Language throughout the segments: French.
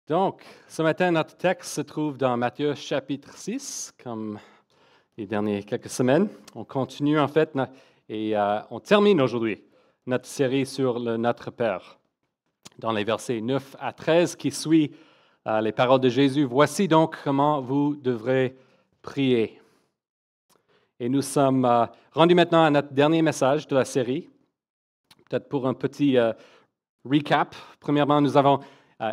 Donc, ce matin, notre texte se trouve dans Matthieu chapitre 6, comme les dernières quelques semaines. On continue en fait et on termine aujourd'hui notre série sur le Notre Père. Dans les versets 9 à 13 qui suivent les paroles de Jésus, voici donc comment vous devrez prier. Et nous sommes rendus maintenant à notre dernier message de la série. Peut-être pour un petit recap. Premièrement, nous avons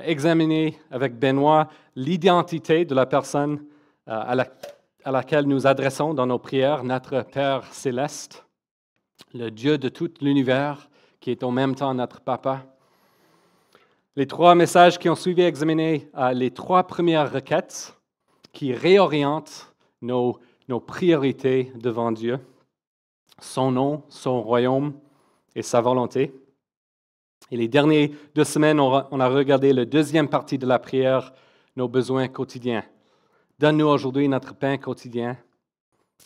examiné avec Benoît l'identité de la personne à laquelle nous adressons dans nos prières, notre Père céleste, le Dieu de tout l'univers, qui est en même temps notre Papa. Les trois messages qui ont suivi examiné les trois premières requêtes qui réorientent nos priorités devant Dieu, son nom, son royaume et sa volonté. Et les dernières 2 semaines, on a regardé la deuxième partie de la prière, nos besoins quotidiens. Donne-nous aujourd'hui notre pain quotidien.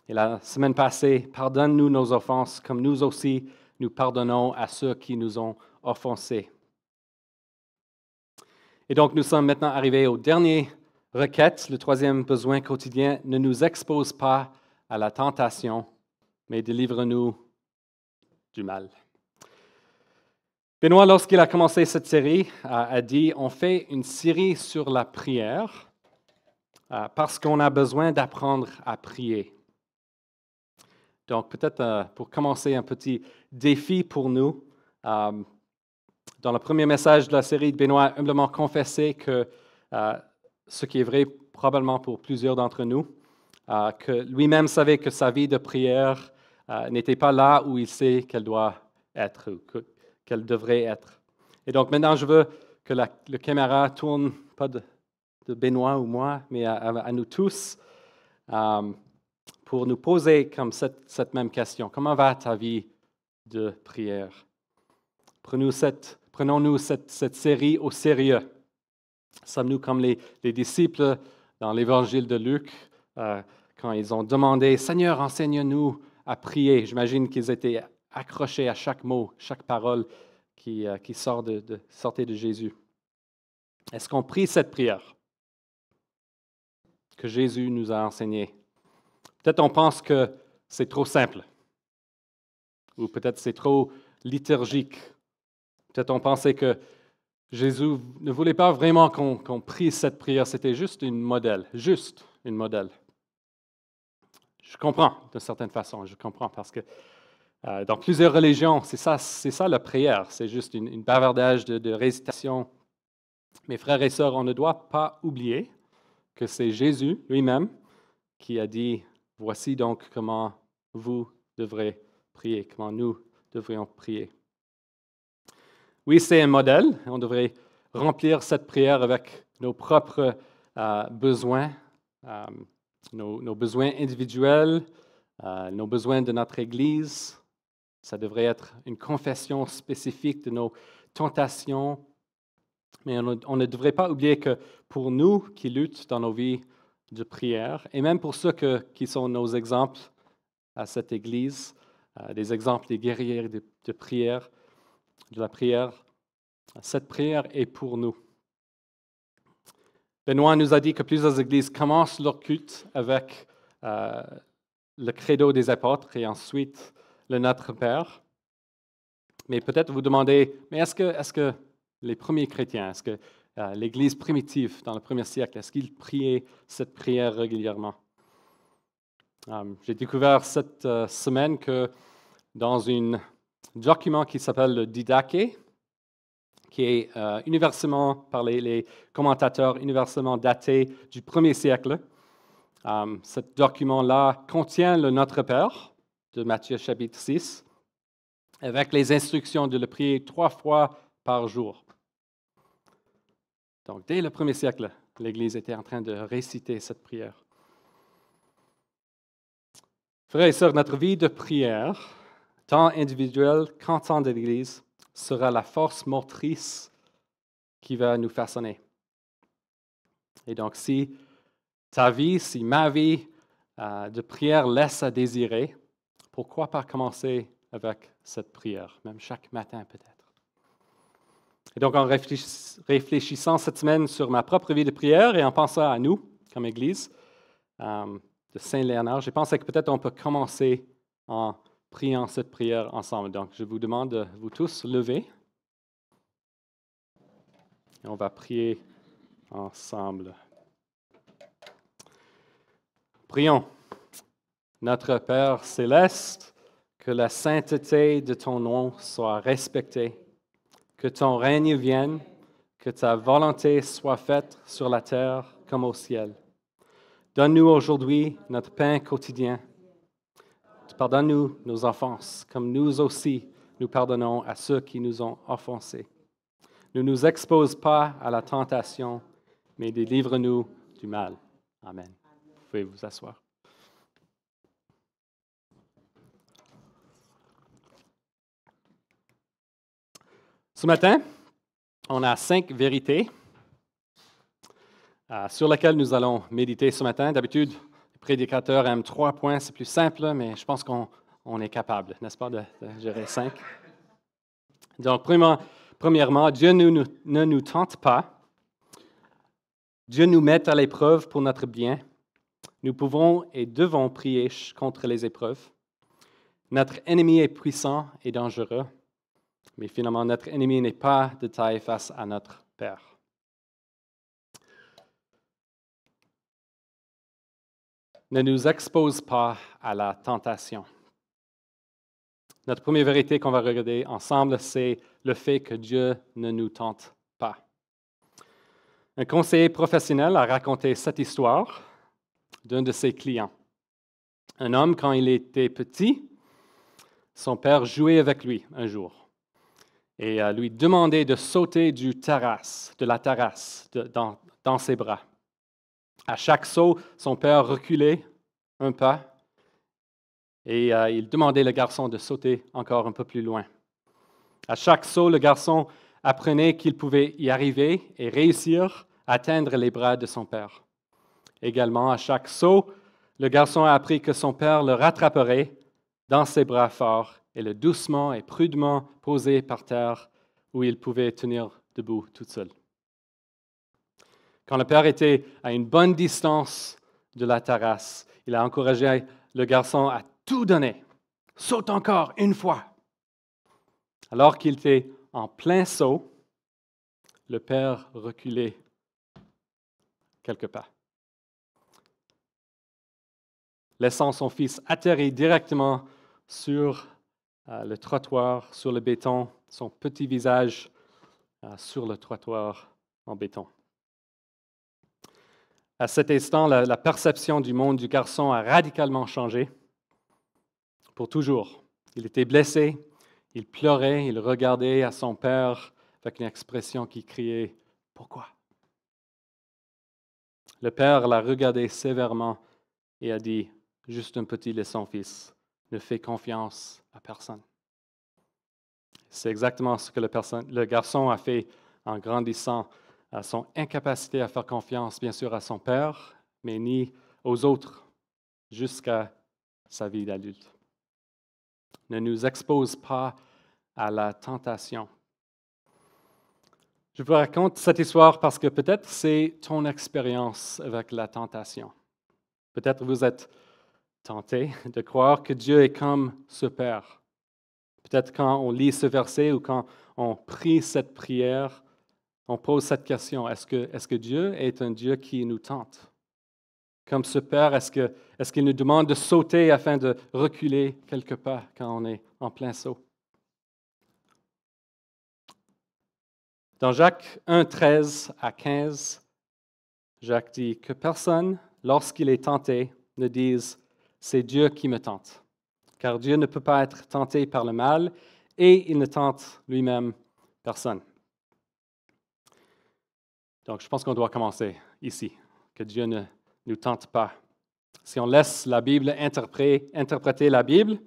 Et la semaine passée, pardonne-nous nos offenses, comme nous aussi nous pardonnons à ceux qui nous ont offensés. Et donc, nous sommes maintenant arrivés aux dernières requêtes. Le troisième besoin quotidien, ne nous expose pas à la tentation, mais délivre-nous du mal. Benoît, lorsqu'il a commencé cette série, a dit « On fait une série sur la prière parce qu'on a besoin d'apprendre à prier. » Donc, peut-être pour commencer, un petit défi pour nous. Dans le premier message de la série, Benoît a humblement confessé que ce qui est vrai probablement pour plusieurs d'entre nous, que lui-même savait que sa vie de prière n'était pas là où il sait qu'elle doit être, qu'elle devrait être. Et donc maintenant, je veux que la caméra tourne, pas de Benoît ou moi, mais à nous tous, pour nous poser comme cette même question. Comment va ta vie de prière? Prenons-nous cette série au sérieux. Sommes-nous comme les disciples dans l'évangile de Luc, quand ils ont demandé « Seigneur, enseigne-nous à prier ». J'imagine qu'ils étaient accrochés à chaque mot, chaque parole qui sortait de Jésus. Est-ce qu'on prie cette prière que Jésus nous a enseignée? Peut-être on pense que c'est trop simple, ou peut-être c'est trop liturgique. Peut-être on pensait que Jésus ne voulait pas vraiment qu'on prie cette prière, c'était juste une modèle. Je comprends d'une certaine façon, je comprends parce que dans plusieurs religions, c'est ça la prière, c'est juste une bavardage de récitation. Mes frères et sœurs, on ne doit pas oublier que c'est Jésus lui-même qui a dit « Voici donc comment vous devrez prier, comment nous devrions prier. » Oui, c'est un modèle, on devrait remplir cette prière avec nos propres besoins, nos besoins individuels, nos besoins de notre Église. Ça devrait être une confession spécifique de nos tentations. Mais on ne devrait pas oublier que pour nous qui luttons dans nos vies de prière, et même pour ceux qui sont nos exemples à cette Église, des exemples des guerriers de prière, de la prière, cette prière est pour nous. Benoît nous a dit que plusieurs églises commencent leur culte avec le credo des apôtres et ensuite le Notre Père. Mais peut-être vous demandez, mais est-ce que les premiers chrétiens, est-ce que l'Église primitive dans le premier siècle, est-ce qu'ils priaient cette prière régulièrement? J'ai découvert cette semaine que dans un document qui s'appelle le Didaché, qui est universellement, par les commentateurs, universellement daté du 1er siècle. Ce document-là contient le Notre Père de Matthieu chapitre 6, avec les instructions de le prier 3 fois par jour. Donc, dès le 1er siècle, l'Église était en train de réciter cette prière. Frères et sœurs, notre vie de prière, tant individuelle qu'en tant d'Église, sera la force motrice qui va nous façonner. Et donc, si ta vie, si ma vie de prière laisse à désirer, pourquoi pas commencer avec cette prière, même chaque matin peut-être? Et donc, en réfléchissant cette semaine sur ma propre vie de prière et en pensant à nous, comme Église de Saint-Léonard, j'ai pensé que peut-être on peut commencer en priant cette prière ensemble. Donc, je vous demande de vous tous lever. Et on va prier ensemble. Prions. Notre Père céleste, que la sainteté de ton nom soit respectée, que ton règne vienne, que ta volonté soit faite sur la terre comme au ciel. Donne-nous aujourd'hui notre pain quotidien. Pardonne-nous nos offenses, comme nous aussi nous pardonnons à ceux qui nous ont offensés. Ne nous expose pas à la tentation, mais délivre-nous du mal. Amen. Vous pouvez vous asseoir. Ce matin, on a 5 vérités sur lesquelles nous allons méditer ce matin. D'habitude, les prédicateurs aiment 3 points, c'est plus simple, mais je pense qu'on est capable, n'est-ce pas, de gérer 5. Donc, premièrement, Dieu ne nous tente pas. Dieu nous met à l'épreuve pour notre bien. Nous pouvons et devons prier contre les épreuves. Notre ennemi est puissant et dangereux, mais finalement, notre ennemi n'est pas de taille face à notre Père. Ne nous expose pas à la tentation. Notre première vérité qu'on va regarder ensemble, c'est le fait que Dieu ne nous tente pas. Un conseiller professionnel a raconté cette histoire d'un de ses clients. Un homme, quand il était petit, son père jouait avec lui un jour et lui demandait de sauter de la terrasse dans ses bras. À chaque saut, son père reculait un pas et il demandait au garçon de sauter encore un peu plus loin. À chaque saut, le garçon apprenait qu'il pouvait y arriver et réussir à atteindre les bras de son père. Également, à chaque saut, le garçon a appris que son père le rattraperait dans ses bras forts et le doucement et prudemment posé par terre où il pouvait tenir debout tout seul. Quand le père était à une bonne distance de la terrasse, il a encouragé le garçon à tout donner. Saute encore une fois. Alors qu'il était en plein saut, le père reculait quelques pas, laissant son fils atterrir directement sur le trottoir, sur le béton, son petit visage sur le trottoir en béton. À cet instant, la perception du monde du garçon a radicalement changé pour toujours. Il était blessé, il pleurait, il regardait à son père avec une expression qui criait « Pourquoi ?» Le père l'a regardé sévèrement et a dit « Juste un petit leçon, fils, ne fais confiance à personne. » C'est exactement ce que le garçon a fait en grandissant, à son incapacité à faire confiance, bien sûr, à son père, mais ni aux autres, jusqu'à sa vie d'adulte. Ne nous expose pas à la tentation. Je vous raconte cette histoire parce que peut-être c'est ton expérience avec la tentation. Peut-être vous êtes tenté de croire que Dieu est comme ce Père. Peut-être quand on lit ce verset ou quand on prie cette prière, on pose cette question, est-ce que Dieu est un Dieu qui nous tente? Comme ce Père, est-ce qu'il nous demande de sauter afin de reculer quelque pas quand on est en plein saut? Dans Jacques 1, 13 à 15, Jacques dit que personne, lorsqu'il est tenté, ne dise « c'est Dieu qui me tente ». Car Dieu ne peut pas être tenté par le mal et il ne tente lui-même personne. Donc, je pense qu'on doit commencer ici, que Dieu ne nous tente pas. Si on laisse la Bible interpréter la Bible,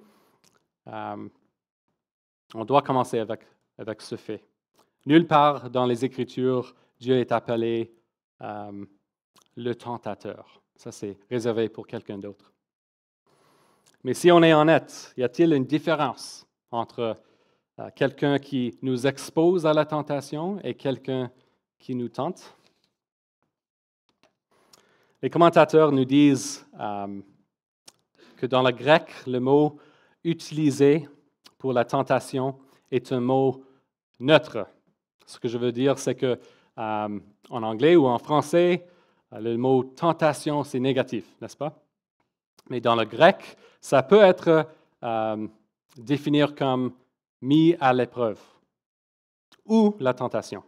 on doit commencer avec ce fait. Nulle part dans les Écritures, Dieu est appelé le tentateur. Ça, c'est réservé pour quelqu'un d'autre. Mais si on est honnête, y a-t-il une différence entre quelqu'un qui nous expose à la tentation et quelqu'un qui nous tente. Les commentateurs nous disent que dans le grec, le mot utilisé pour la tentation est un mot neutre. Ce que je veux dire, c'est que en anglais ou en français, le mot tentation, c'est négatif, n'est-ce pas? Mais dans le grec, ça peut être défini comme mis à l'épreuve ou la tentation.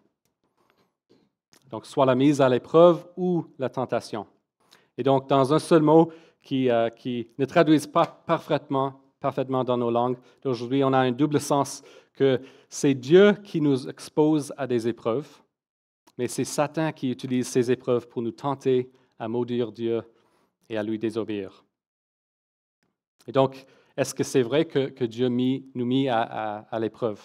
Donc, soit la mise à l'épreuve ou la tentation. Et donc, dans un seul mot qui ne traduise pas parfaitement dans nos langues d'aujourd'hui, on a un double sens que c'est Dieu qui nous expose à des épreuves, mais c'est Satan qui utilise ces épreuves pour nous tenter à maudire Dieu et à lui désobéir. Et donc, est-ce que c'est vrai que Dieu nous mit à l'épreuve?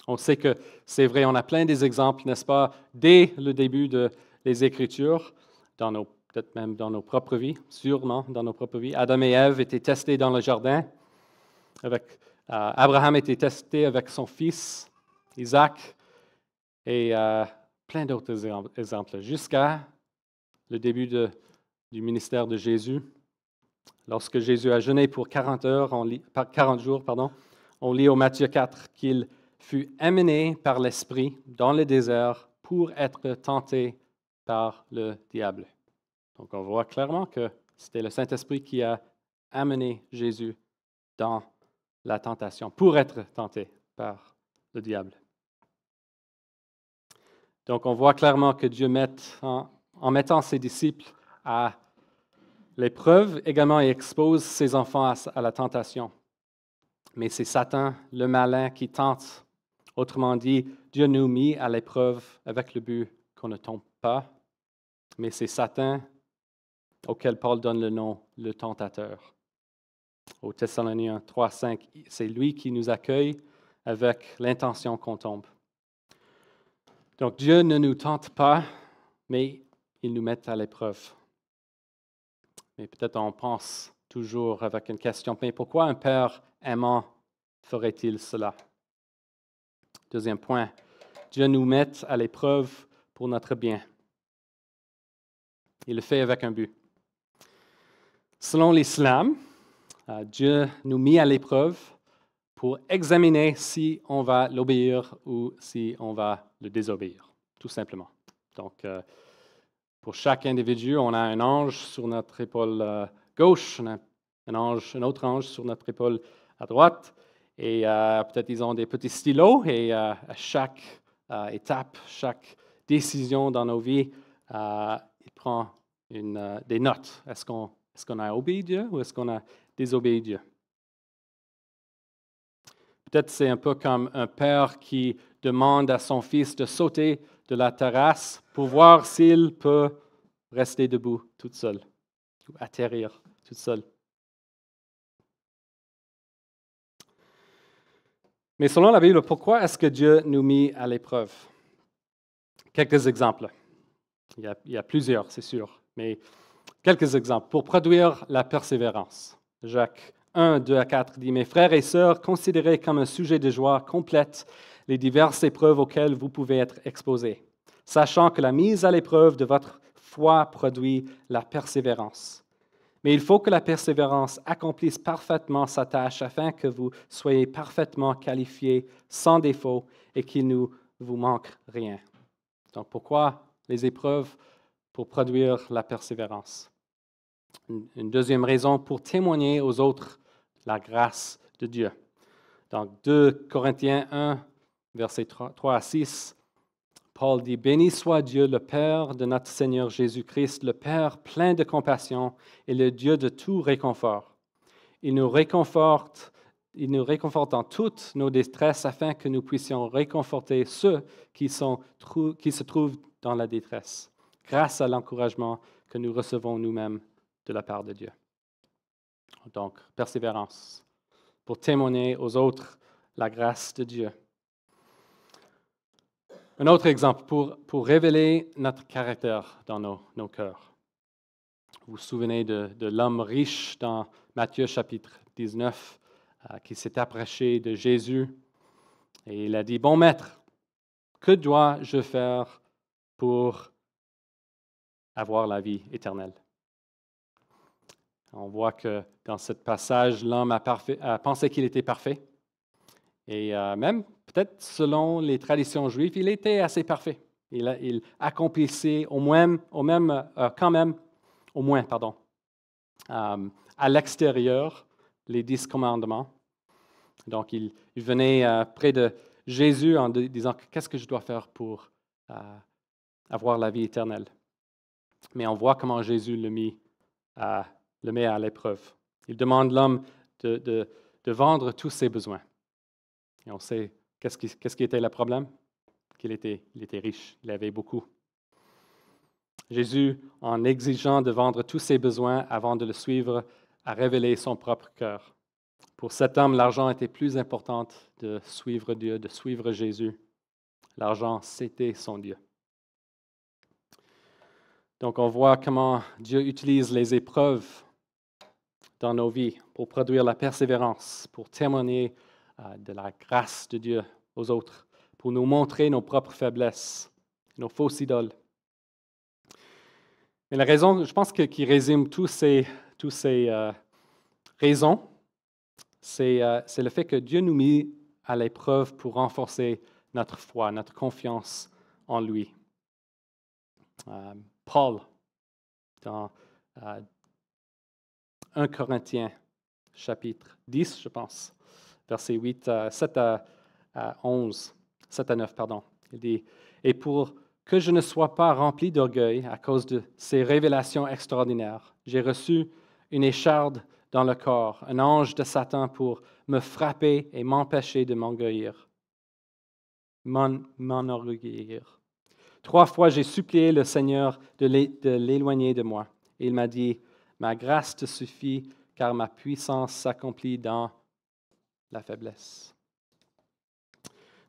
On sait que c'est vrai, on a plein d'exemples, n'est-ce pas, dès le début des Écritures, peut-être même dans nos propres vies, sûrement dans nos propres vies. Adam et Ève étaient testés dans le jardin. Abraham était testé avec son fils, Isaac, et plein d'autres exemples, jusqu'à le début du ministère de Jésus. Lorsque Jésus a jeûné pour 40 jours, on lit au Matthieu 4 qu'il fut amené par l'Esprit dans le désert pour être tenté par le diable. Donc on voit clairement que c'était le Saint-Esprit qui a amené Jésus dans la tentation, pour être tenté par le diable. Donc on voit clairement que Dieu en mettant ses disciples à l'épreuve, également il expose ses enfants à la tentation. Mais c'est Satan, le malin, qui tente. Autrement dit, Dieu nous mit à l'épreuve avec le but qu'on ne tombe pas, mais c'est Satan auquel Paul donne le nom, le tentateur. Au Thessaloniciens 3:5, c'est lui qui nous accueille avec l'intention qu'on tombe. Donc Dieu ne nous tente pas, mais il nous met à l'épreuve. Mais peut-être on pense toujours avec une question, mais pourquoi un père aimant ferait-il cela? Deuxième point, Dieu nous met à l'épreuve pour notre bien. Il le fait avec un but. Selon l'Islam, Dieu nous met à l'épreuve pour examiner si on va l'obéir ou si on va le désobéir, tout simplement. Donc, pour chaque individu, on a un ange sur notre épaule gauche, on a un autre ange sur notre épaule à droite, et peut-être ils ont des petits stylos, et à chaque étape, chaque décision dans nos vies, il prend des notes. Est-ce qu'on a obéi Dieu ou est-ce qu'on a désobéi Dieu? Peut-être c'est un peu comme un père qui demande à son fils de sauter de la terrasse pour voir s'il peut rester debout toute seule ou atterrir toute seule. Mais selon la Bible, pourquoi est-ce que Dieu nous mit à l'épreuve? Quelques exemples. Il y a plusieurs, c'est sûr, mais quelques exemples. Pour produire la persévérance. Jacques 1, 2 à 4 dit « Mes frères et sœurs, considérez comme un sujet de joie complète les diverses épreuves auxquelles vous pouvez être exposés, sachant que la mise à l'épreuve de votre foi produit la persévérance. Mais il faut que la persévérance accomplisse parfaitement sa tâche afin que vous soyez parfaitement qualifiés, sans défaut, et qu'il ne vous manque rien. » Donc pourquoi les épreuves? Pour produire la persévérance. Une deuxième raison, pour témoigner aux autres la grâce de Dieu. Dans 2 Corinthiens 1, versets 3 à 6, Paul dit « Béni soit Dieu, le Père de notre Seigneur Jésus-Christ, le Père plein de compassion et le Dieu de tout réconfort. Il nous réconforte dans toutes nos détresses afin que nous puissions réconforter ceux qui se trouvent dans la détresse, grâce à l'encouragement que nous recevons nous-mêmes de la part de Dieu. » Donc, persévérance, pour témoigner aux autres la grâce de Dieu. Un autre exemple, pour révéler notre caractère dans nos cœurs. Vous vous souvenez de l'homme riche dans Matthieu chapitre 19 qui s'est approché de Jésus Et il a dit, bon maître, que dois-je faire pour avoir la vie éternelle? On voit que dans ce passage, l'homme a pensé qu'il était parfait. Et même, peut-être selon les traditions juives, il était assez parfait. Il accomplissait au moins, à l'extérieur, les 10 commandements. Donc, il venait près de Jésus en disant, qu'est-ce que je dois faire pour avoir la vie éternelle? Mais on voit comment Jésus le met à l'épreuve. Il demande l'homme de vendre tous ses besoins. Et on sait qu'est-ce qui était le problème? Il était riche, il avait beaucoup. Jésus, en exigeant de vendre tous ses besoins avant de le suivre, a révélé son propre cœur. Pour cet homme, l'argent était plus important de suivre Dieu, de suivre Jésus. L'argent, c'était son Dieu. Donc, on voit comment Dieu utilise les épreuves dans nos vies pour produire la persévérance, pour témoigner de la grâce de Dieu aux autres, pour nous montrer nos propres faiblesses, nos fausses idoles. Mais la raison, je pense, qui résume toutes ces raisons, c'est le fait que Dieu nous met à l'épreuve pour renforcer notre foi, notre confiance en lui. Paul, dans 1 Corinthiens, chapitre 10, je pense, versets 7 à 11, 7 à 9, pardon. Il dit, « Et pour que je ne sois pas rempli d'orgueil à cause de ces révélations extraordinaires, j'ai reçu une écharde dans le corps, un ange de Satan pour me frapper et m'empêcher de m'enorgueillir. 3 fois, j'ai supplié le Seigneur de l'éloigner de moi. Et il m'a dit, « Ma grâce te suffit, car ma puissance s'accomplit dans la faiblesse. »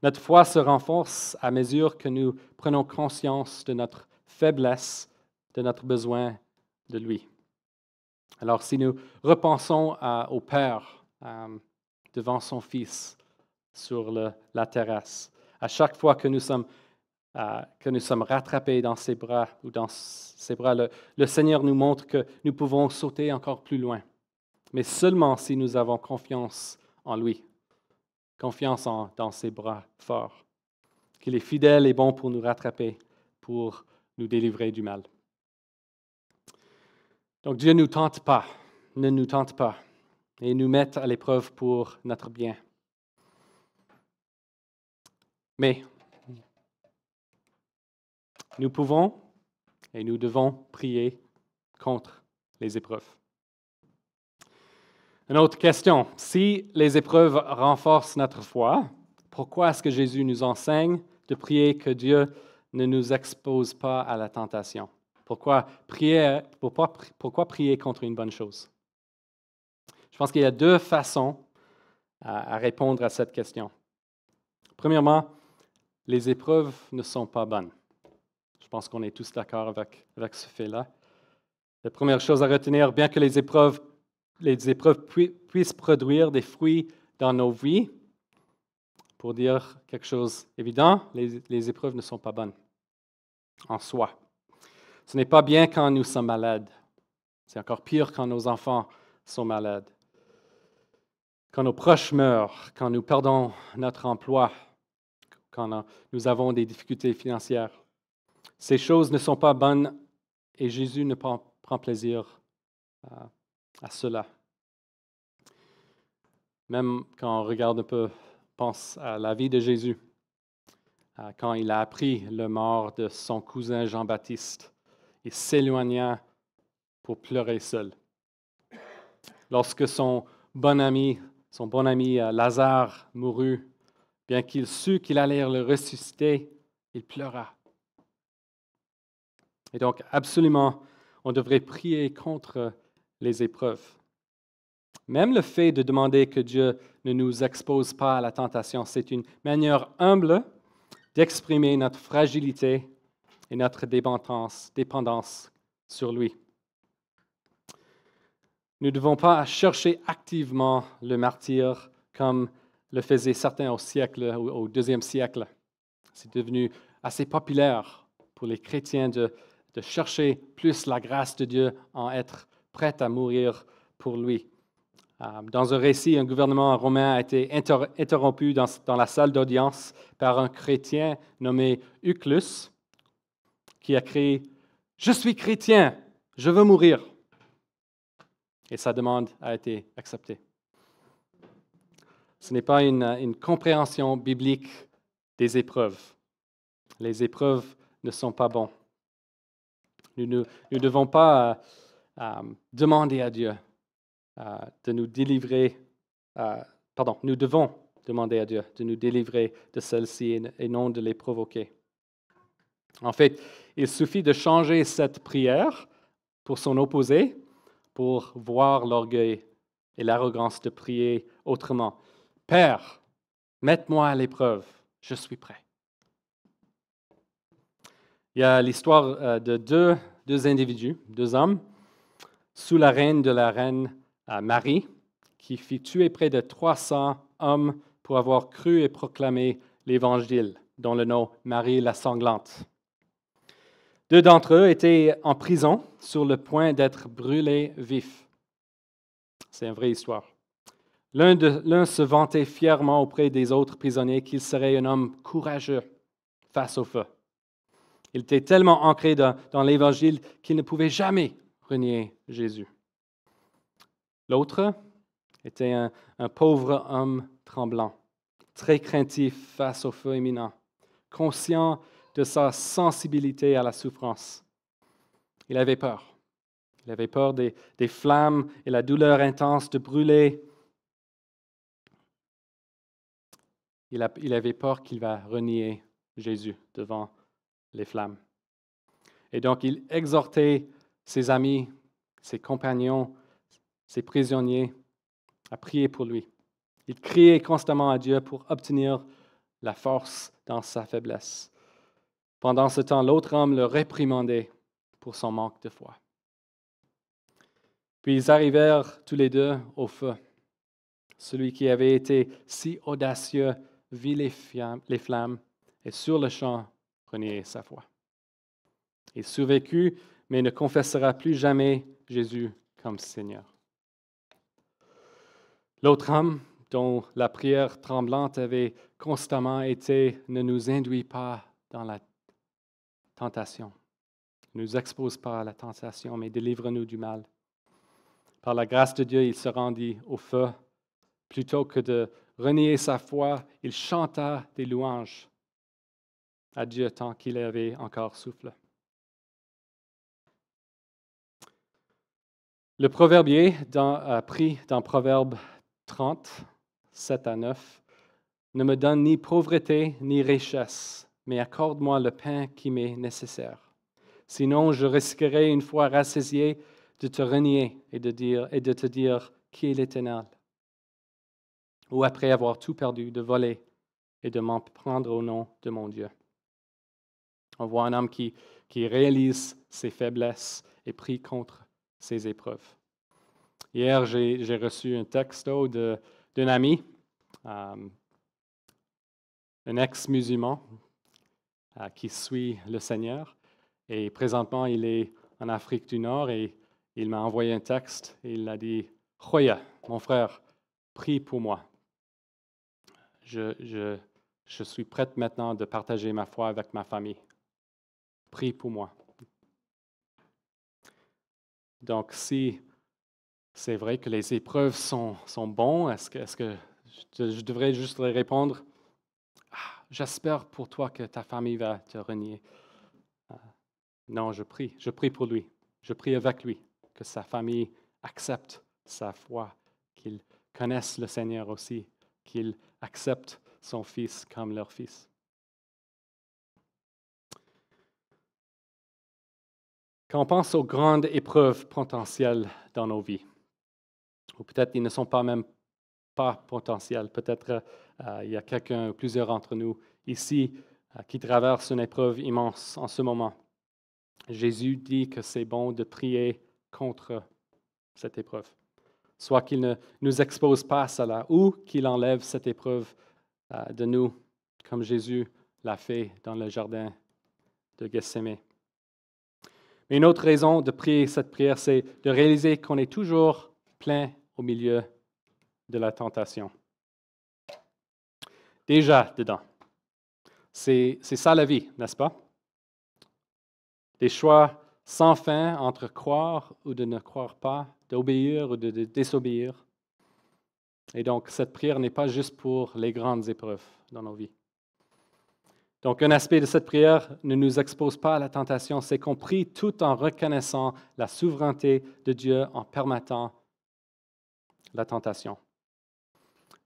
Notre foi se renforce à mesure que nous prenons conscience de notre faiblesse, de notre besoin de lui. Alors, si nous repensons au Père devant son Fils sur la terrasse, à chaque fois que nous sommes rattrapés dans ses bras ou dans ses bras, le Seigneur nous montre que nous pouvons sauter encore plus loin, mais seulement si nous avons confiance en lui, confiance dans ses bras forts, qu'il est fidèle et bon pour nous rattraper, pour nous délivrer du mal. Donc Dieu ne nous tente pas et nous met à l'épreuve pour notre bien. Mais nous pouvons et nous devons prier contre les épreuves. Une autre question. Si les épreuves renforcent notre foi, pourquoi est-ce que Jésus nous enseigne de prier que Dieu ne nous expose pas à la tentation? Pourquoi prier contre une bonne chose? Je pense qu'il y a 2 façons à répondre à cette question. Premièrement, les épreuves ne sont pas bonnes. Je pense qu'on est tous d'accord avec ce fait-là. La première chose à retenir, bien que les épreuves puissent produire des fruits dans nos vies, pour dire quelque chose d'évident, les épreuves ne sont pas bonnes en soi. Ce n'est pas bien quand nous sommes malades. C'est encore pire quand nos enfants sont malades. Quand nos proches meurent, quand nous perdons notre emploi, quand nous avons des difficultés financières. Ces choses ne sont pas bonnes et Jésus ne prend plaisir à cela. Même quand on regarde un peu, pense à la vie de Jésus, quand il a appris la mort de son cousin Jean-Baptiste, il s'éloigna pour pleurer seul. Lorsque son bon ami Lazare mourut, bien qu'il sût qu'il allait le ressusciter, il pleura. Et donc, absolument, on devrait prier contre les épreuves. Même le fait de demander que Dieu ne nous expose pas à la tentation, c'est une manière humble d'exprimer notre fragilité et notre dépendance sur lui. Nous ne devons pas chercher activement le martyre comme le faisaient certains au deuxième siècle. C'est devenu assez populaire pour les chrétiens de chercher plus la grâce de Dieu en être prêt à mourir pour lui. Dans un récit, un gouvernement romain a été interrompu dans la salle d'audience par un chrétien nommé Euclus, qui a crié « Je suis chrétien, je veux mourir ». Et sa demande a été acceptée. Ce n'est pas une compréhension biblique des épreuves. Les épreuves ne sont pas bonnes. Nous ne devons pas demander à Dieu de nous délivrer, nous devons demander à Dieu de nous délivrer de celles-ci et non de les provoquer. En fait, il suffit de changer cette prière pour son opposé, pour voir l'orgueil et l'arrogance de prier autrement. Père, mets-moi à l'épreuve, je suis prêt. Il y a l'histoire de deux individus, deux hommes, sous la règne de la reine Marie, qui fit tuer près de 300 hommes pour avoir cru et proclamé l'Évangile, dont le nom Marie la sanglante. Deux d'entre eux étaient en prison sur le point d'être brûlés vifs. C'est une vraie histoire. L'un se vantait fièrement auprès des autres prisonniers qu'il serait un homme courageux face au feu. Il était tellement ancré dans l'Évangile qu'il ne pouvait jamais renier Jésus. L'autre était un pauvre homme tremblant, très craintif face au feu imminent, conscient de sa sensibilité à la souffrance. Il avait peur. Il avait peur des flammes et la douleur intense de brûler. Il avait peur qu'il va renier Jésus devant les flammes. Et donc, il exhortait ses amis, ses compagnons, ses prisonniers à prier pour lui. Il criait constamment à Dieu pour obtenir la force dans sa faiblesse. Pendant ce temps, l'autre homme le réprimandait pour son manque de foi. Puis ils arrivèrent tous les deux au feu. Celui qui avait été si audacieux vit les flammes et sur le champ reniait sa foi. Il survécut, mais ne confessera plus jamais Jésus comme Seigneur. L'autre homme, dont la prière tremblante avait constamment été « Ne nous induis pas dans la tentation, ne nous expose pas à la tentation, mais délivre-nous du mal. » Par la grâce de Dieu, il se rendit au feu. Plutôt que de renier sa foi, il chanta des louanges à Dieu tant qu'il avait encore souffle. Le proverbier pris dans Proverbe 30, 7 à 9, « Ne me donne ni pauvreté ni richesse, mais accorde-moi le pain qui m'est nécessaire. Sinon, je risquerai une fois rassasié de te renier et de te dire qui est l'Éternel. Ou après avoir tout perdu, de voler et de m'en prendre au nom de mon Dieu. » On voit un homme qui réalise ses faiblesses et prie contre ses épreuves. Hier, j'ai reçu un texto d'un ami, un ex-musulman qui suit le Seigneur. Et présentement, il est en Afrique du Nord et il m'a envoyé un texte et il a dit « Khoya, mon frère, prie pour moi. Je suis prête maintenant de partager ma foi avec ma famille. Prie pour moi. » Donc, si c'est vrai que les épreuves sont bonnes, est-ce que je devrais juste répondre « J'espère pour toi que ta famille va te renier. » Non, je prie pour lui. Je prie avec lui que sa famille accepte sa foi, qu'il connaisse le Seigneur aussi, qu'il accepte son fils comme leur fils. Quand on pense aux grandes épreuves potentielles dans nos vies, ou peut-être ils ne sont même pas potentielles, peut-être il y a quelqu'un, plusieurs d'entre nous ici qui traversent une épreuve immense en ce moment. Jésus dit que c'est bon de prier contre cette épreuve. soit qu'il ne nous expose pas à cela, ou qu'il enlève cette épreuve de nous, comme Jésus l'a fait dans le jardin de Gethsémane. Mais une autre raison de prier cette prière, c'est de réaliser qu'on est toujours plein au milieu de la tentation. Déjà dedans. C'est ça la vie, n'est-ce pas? Des choix sans fin entre croire ou de ne croire pas, d'obéir ou de désobéir. Et donc, cette prière n'est pas juste pour les grandes épreuves dans nos vies. Donc, un aspect de cette prière ne nous expose pas à la tentation, c'est qu'on prie tout en reconnaissant la souveraineté de Dieu en permettant la tentation.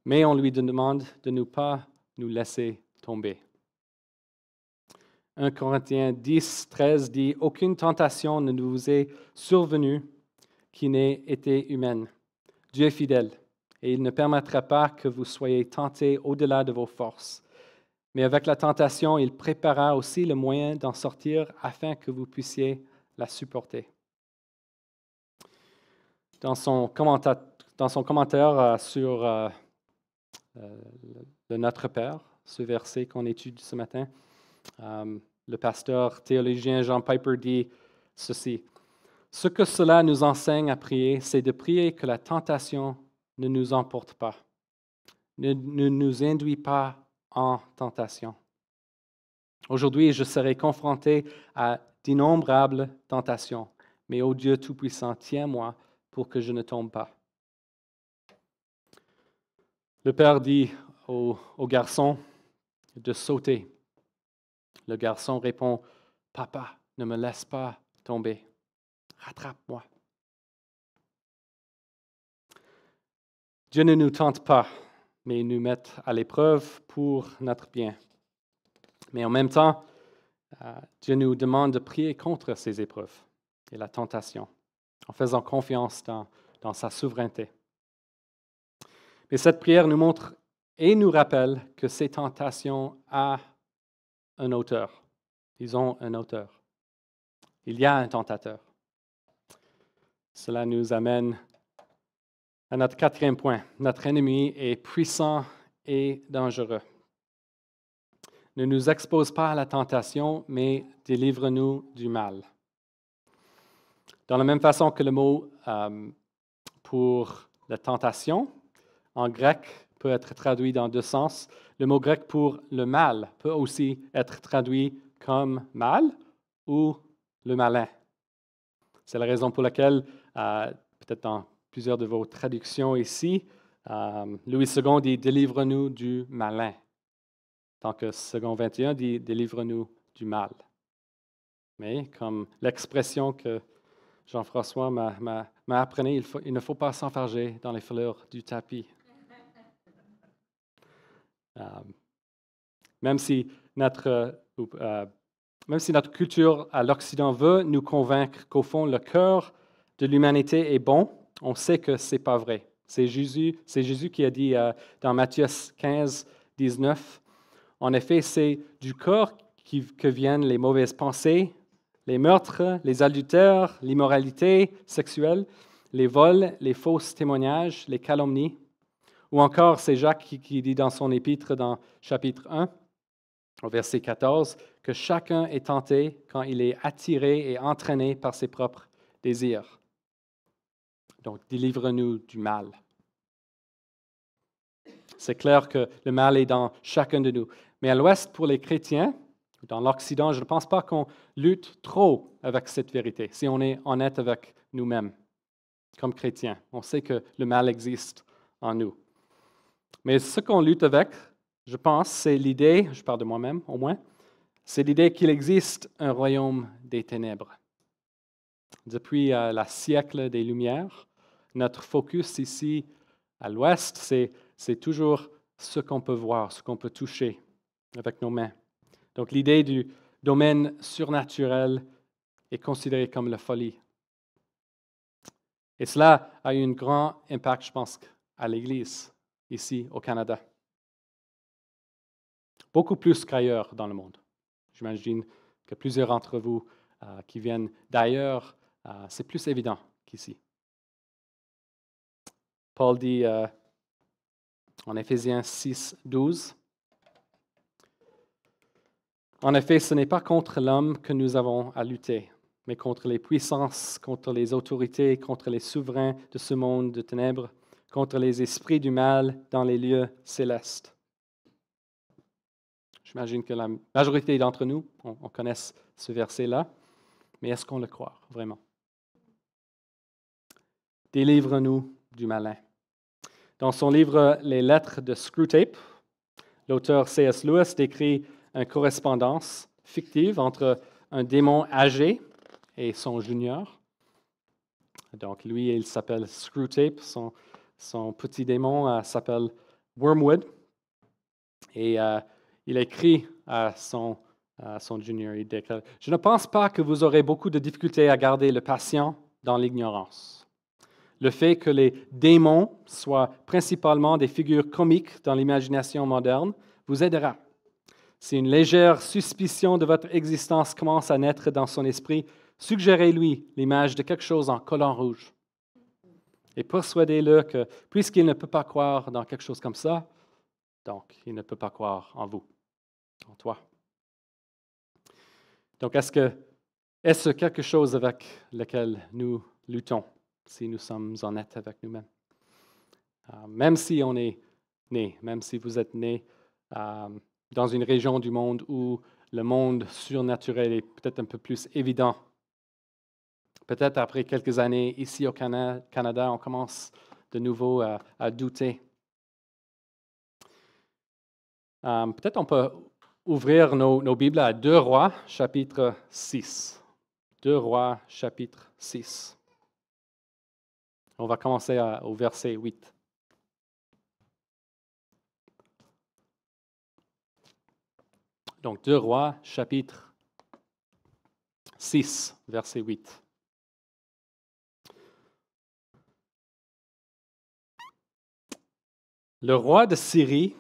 Mais on lui demande de ne pas nous laisser tomber. 1 Corinthiens 10, 13 dit « Aucune tentation ne vous est survenue qui n'ait été humaine. Dieu est fidèle, et il ne permettra pas que vous soyez tentés au-delà de vos forces. Mais avec la tentation, il préparera aussi le moyen d'en sortir afin que vous puissiez la supporter. » Dans son commentaire sur le Notre Père, ce verset qu'on étudie ce matin, le pasteur théologien John Piper dit ceci. « Ce que cela nous enseigne à prier, c'est de prier que la tentation ne nous emporte pas, ne nous induit pas en tentation. Aujourd'hui, je serai confronté à d'innombrables tentations, mais ô Dieu Tout-Puissant, tiens-moi pour que je ne tombe pas. » Le Père dit au garçon de sauter. Le garçon répond, « Papa, ne me laisse pas tomber. Rattrape-moi. » Dieu ne nous tente pas, mais il nous met à l'épreuve pour notre bien. Mais en même temps, Dieu nous demande de prier contre ces épreuves et la tentation, en faisant confiance dans sa souveraineté. Mais cette prière nous montre et nous rappelle que ces tentations ont un auteur. Ils ont un auteur. Il y a un tentateur. Cela nous amène à notre quatrième point. Notre ennemi est puissant et dangereux. Ne nous expose pas à la tentation, mais délivre-nous du mal. Dans la même façon que le mot pour la tentation, en grec, peut être traduit dans deux sens. Le mot grec pour le mal peut aussi être traduit comme mal ou le malin. C'est la raison pour laquelle, peut-être dans plusieurs de vos traductions ici, Louis II dit « délivre-nous du malin », tant que Second 21 dit « délivre-nous du mal ». Mais comme l'expression que Jean-François m'a appris, il ne faut pas s'enfarger dans les fleurs du tapis. Même si notre culture à l'Occident veut nous convaincre qu'au fond, le cœur de l'humanité est bon, on sait que ce n'est pas vrai. C'est Jésus qui a dit dans Matthieu 15, 19, « En effet, c'est du corps que viennent les mauvaises pensées, les meurtres, les adultères, l'immoralité sexuelle, les vols, les faux témoignages, les calomnies. » Ou encore, c'est Jacques qui dit dans son épître, dans chapitre 1, au verset 14, que chacun est tenté quand il est attiré et entraîné par ses propres désirs. Donc, délivre-nous du mal. C'est clair que le mal est dans chacun de nous. Mais à l'Ouest, pour les chrétiens, dans l'Occident, je ne pense pas qu'on lutte trop avec cette vérité, si on est honnête avec nous-mêmes, comme chrétiens. On sait que le mal existe en nous. Mais ce qu'on lutte avec, je pense, c'est l'idée, je parle de moi-même au moins, c'est l'idée qu'il existe un royaume des ténèbres. Depuis le siècle des Lumières, notre focus ici à l'Ouest, c'est toujours ce qu'on peut voir, ce qu'on peut toucher avec nos mains. Donc l'idée du domaine surnaturel est considérée comme la folie. Et cela a eu un grand impact, je pense, à l'Église, ici au Canada. Beaucoup plus qu'ailleurs dans le monde. J'imagine que plusieurs d'entre vous qui viennent d'ailleurs, c'est plus évident qu'ici. Paul dit en Éphésiens 6, 12, « En effet, ce n'est pas contre l'homme que nous avons à lutter, mais contre les puissances, contre les autorités, contre les souverains de ce monde de ténèbres, contre les esprits du mal dans les lieux célestes. » J'imagine que la majorité d'entre nous, on connaît ce verset-là, mais est-ce qu'on le croit vraiment? Délivre-nous du malin. Dans son livre « Les lettres de Screwtape », l'auteur C.S. Lewis décrit une correspondance fictive entre un démon âgé et son junior. Donc, lui, il s'appelle Screwtape. Son petit démon s'appelle Wormwood. Et il écrit à son junior, il déclare, « Je ne pense pas que vous aurez beaucoup de difficultés à garder le patient dans l'ignorance. Le fait que les démons soient principalement des figures comiques dans l'imagination moderne vous aidera. Si une légère suspicion de votre existence commence à naître dans son esprit, suggérez-lui l'image de quelque chose en collant rouge. Et persuadez-le que, puisqu'il ne peut pas croire dans quelque chose comme ça, donc il ne peut pas croire en vous, en toi. » Donc, est-ce quelque chose avec lequel nous luttons si nous sommes honnêtes avec nous-mêmes? Même si on est né, même si vous êtes né dans une région du monde où le monde surnaturel est peut-être un peu plus évident. Peut-être après quelques années ici au Canada, on commence de nouveau à douter. Peut-être on peut ouvrir nos Bibles à 2 Rois, chapitre 6. 2 Rois, chapitre 6. On va commencer au verset 8. Donc, 2 Rois, chapitre 6, verset 8. Le roi de Syrie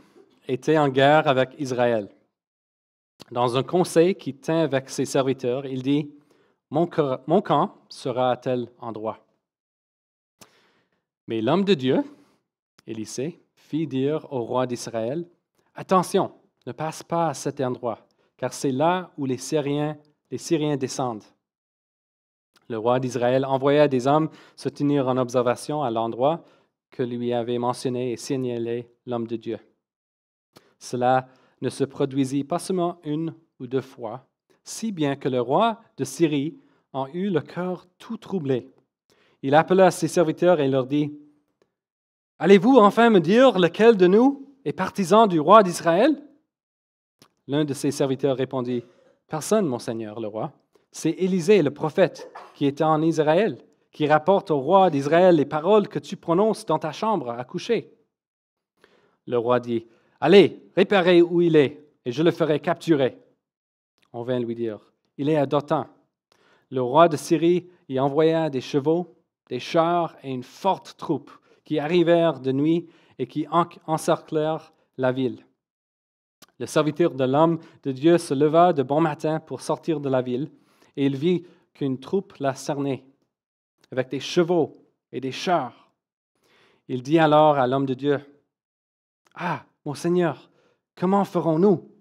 était en guerre avec Israël. Dans un conseil qu'il tint avec ses serviteurs, il dit, « Mon camp sera à tel endroit. » Mais l'homme de Dieu, Élisée, fit dire au roi d'Israël, « Attention, ne passe pas à cet endroit, car c'est là où les Syriens descendent. » Le roi d'Israël envoya des hommes se tenir en observation à l'endroit que lui avait mentionné et signalé l'homme de Dieu. Cela ne se produisit pas seulement 1 ou 2 fois, si bien que le roi de Syrie en eut le cœur tout troublé. Il appela ses serviteurs et leur dit, « Allez-vous enfin me dire lequel de nous est partisan du roi d'Israël? » L'un de ses serviteurs répondit, « Personne, mon seigneur le roi. C'est Élisée, le prophète, qui était en Israël, qui rapporte au roi d'Israël les paroles que tu prononces dans ta chambre à coucher. » Le roi dit, « Allez, réparez où il est, et je le ferai capturer. » On vint lui dire, « Il est à Dothan. » Le roi de Syrie y envoya des chevaux, des chars et une forte troupe qui arrivèrent de nuit et qui encerclèrent la ville. Le serviteur de l'homme de Dieu se leva de bon matin pour sortir de la ville, et il vit qu'une troupe la cernait, avec des chevaux et des chars. Il dit alors à l'homme de Dieu, « Ah, mon Seigneur, comment ferons-nous? »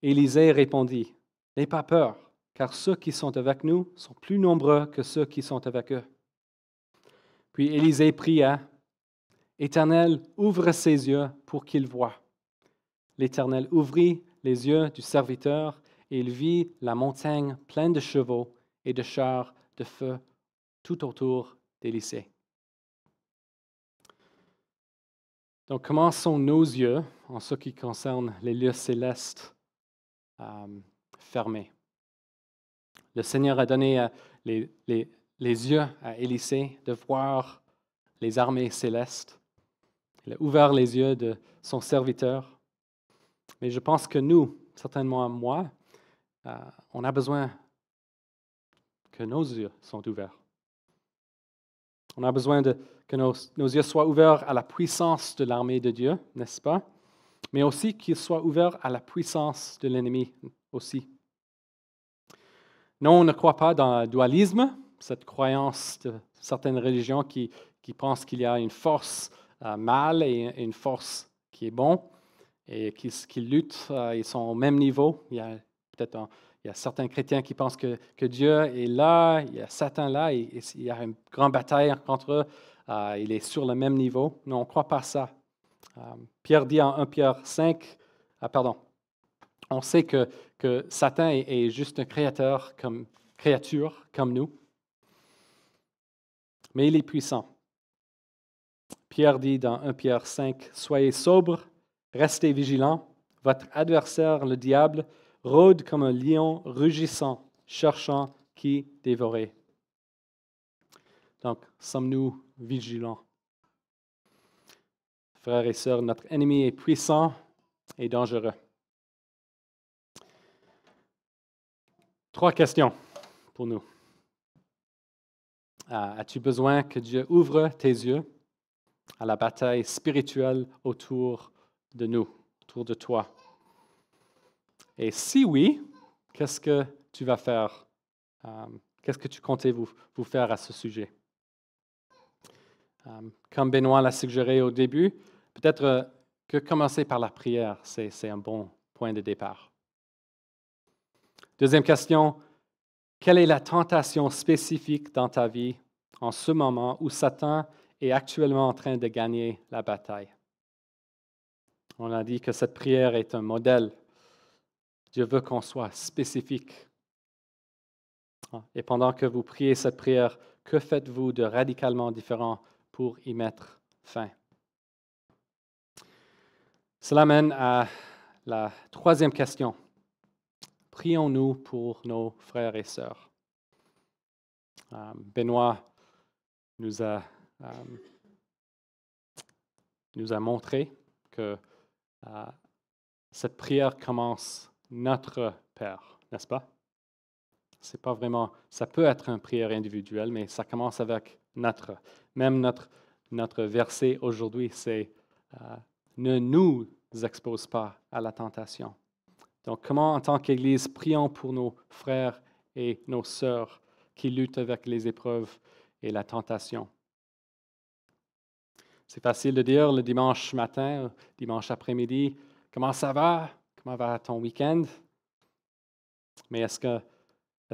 Élisée répondit, « N'aie pas peur, car ceux qui sont avec nous sont plus nombreux que ceux qui sont avec eux. » Puis Élisée pria, « Éternel, ouvre ses yeux pour qu'il voie. » L'Éternel ouvrit les yeux du serviteur, et il vit la montagne pleine de chevaux et de chars de feu tout autour d'Élisée. Donc, comment sont nos yeux, en ce qui concerne les lieux célestes, fermés? Le Seigneur a donné les yeux à Élisée de voir les armées célestes. Il a ouvert les yeux de son serviteur. Mais je pense que nous, certainement moi, on a besoin que nos yeux soient ouverts. On a besoin que nos yeux soient ouverts à la puissance de l'armée de Dieu, n'est-ce pas? Mais aussi qu'ils soient ouverts à la puissance de l'ennemi aussi. Non, on ne croit pas dans le dualisme, cette croyance de certaines religions qui qui pensent qu'il y a une force mal et une force qui est bon et qui luttent, ils sont au même niveau. Il y a certains chrétiens qui pensent que Dieu est là, il y a Satan là, et il y a une grande bataille contre eux. Il est sur le même niveau. Non, on ne croit pas ça. Pierre dit en 1 Pierre 5, on sait que Satan est juste un créature comme nous, mais il est puissant. Pierre dit dans 1 Pierre 5, « Soyez sobres, restez vigilants. Votre adversaire, le diable, rôde comme un lion rugissant, cherchant qui dévorer. » Donc, sommes-nous vigilants? Frères et sœurs, notre ennemi est puissant et dangereux. 3 questions pour nous. As-tu besoin que Dieu ouvre tes yeux à la bataille spirituelle autour de nous, autour de toi? Et si oui, qu'est-ce que tu vas faire? Qu'est-ce que tu comptais vous faire à ce sujet? Comme Benoît l'a suggéré au début, peut-être que commencer par la prière, c'est un bon point de départ. Deuxième question, quelle est la tentation spécifique dans ta vie en ce moment où Satan est actuellement en train de gagner la bataille? On a dit que cette prière est un modèle. Dieu veut qu'on soit spécifique. Et pendant que vous priez cette prière, que faites-vous de radicalement différent pour y mettre fin? Cela mène à la 3e question. Prions-nous pour nos frères et sœurs. Benoît nous a montré que cette prière commence notre Père, n'est-ce pas? C'est pas vraiment, ça peut être une prière individuelle, mais ça commence avec même notre verset aujourd'hui, c'est ne nous expose pas à la tentation. Donc, comment en tant qu'Église, prions pour nos frères et nos sœurs qui luttent avec les épreuves et la tentation. C'est facile de dire le dimanche matin, dimanche après-midi, comment ça va? Comment va ton week-end? Mais est-ce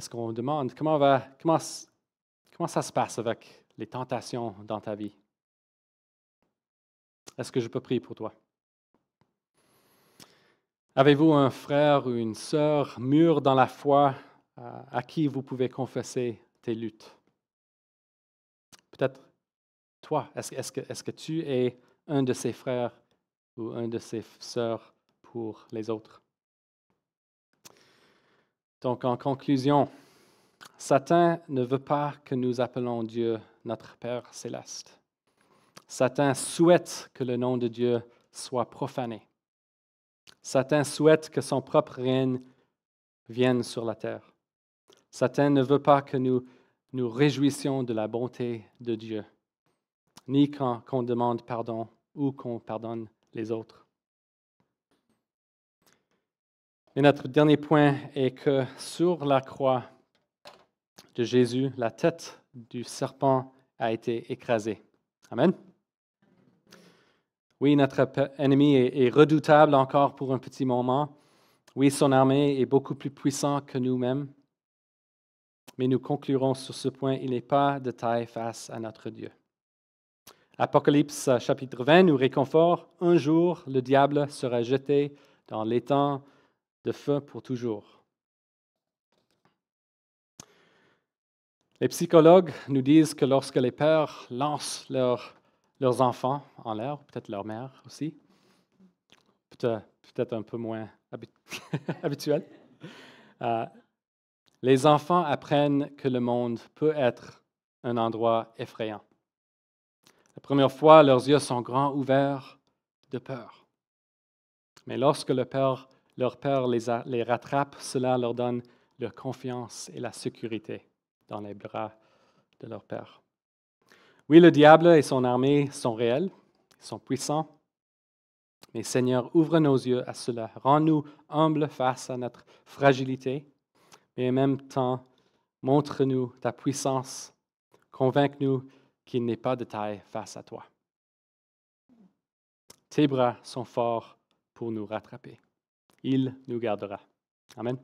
qu'on demande comment ça se passe avec les tentations dans ta vie? Est-ce que je peux prier pour toi? Avez-vous un frère ou une sœur mûr dans la foi à qui vous pouvez confesser tes luttes? Peut-être toi, est-ce que tu es un de ces frères ou un de ces sœurs pour les autres? Donc, en conclusion, Satan ne veut pas que nous appelons Dieu notre Père céleste. Satan souhaite que le nom de Dieu soit profané. Satan souhaite que son propre règne vienne sur la terre. Satan ne veut pas que nous nous réjouissions de la bonté de Dieu, ni qu'on demande pardon ou qu'on pardonne les autres. Et notre dernier point est que sur la croix de Jésus, la tête du serpent a été écrasée. Amen. Oui, notre ennemi est redoutable encore pour un petit moment. Oui, son armée est beaucoup plus puissante que nous-mêmes. Mais nous conclurons sur ce point, il n'est pas de taille face à notre Dieu. Apocalypse chapitre 20 nous réconforte, un jour le diable sera jeté dans l'étang de feu pour toujours. Les psychologues nous disent que lorsque les pères lancent leurs enfants en l'air, peut-être leur mère aussi, peut-être un peu moins habituel, les enfants apprennent que le monde peut être un endroit effrayant. La première fois, leurs yeux sont grands ouverts de peur. Mais lorsque leur père les rattrape, cela leur donne leur confiance et la sécurité dans les bras de leur père. Oui, le diable et son armée sont réels, ils sont puissants. Mais Seigneur, ouvre nos yeux à cela. Rends-nous humbles face à notre fragilité, mais en même temps, montre-nous ta puissance. Convainc-nous qu'il n'est pas de taille face à toi. Tes bras sont forts pour nous rattraper. Il nous gardera. Amen.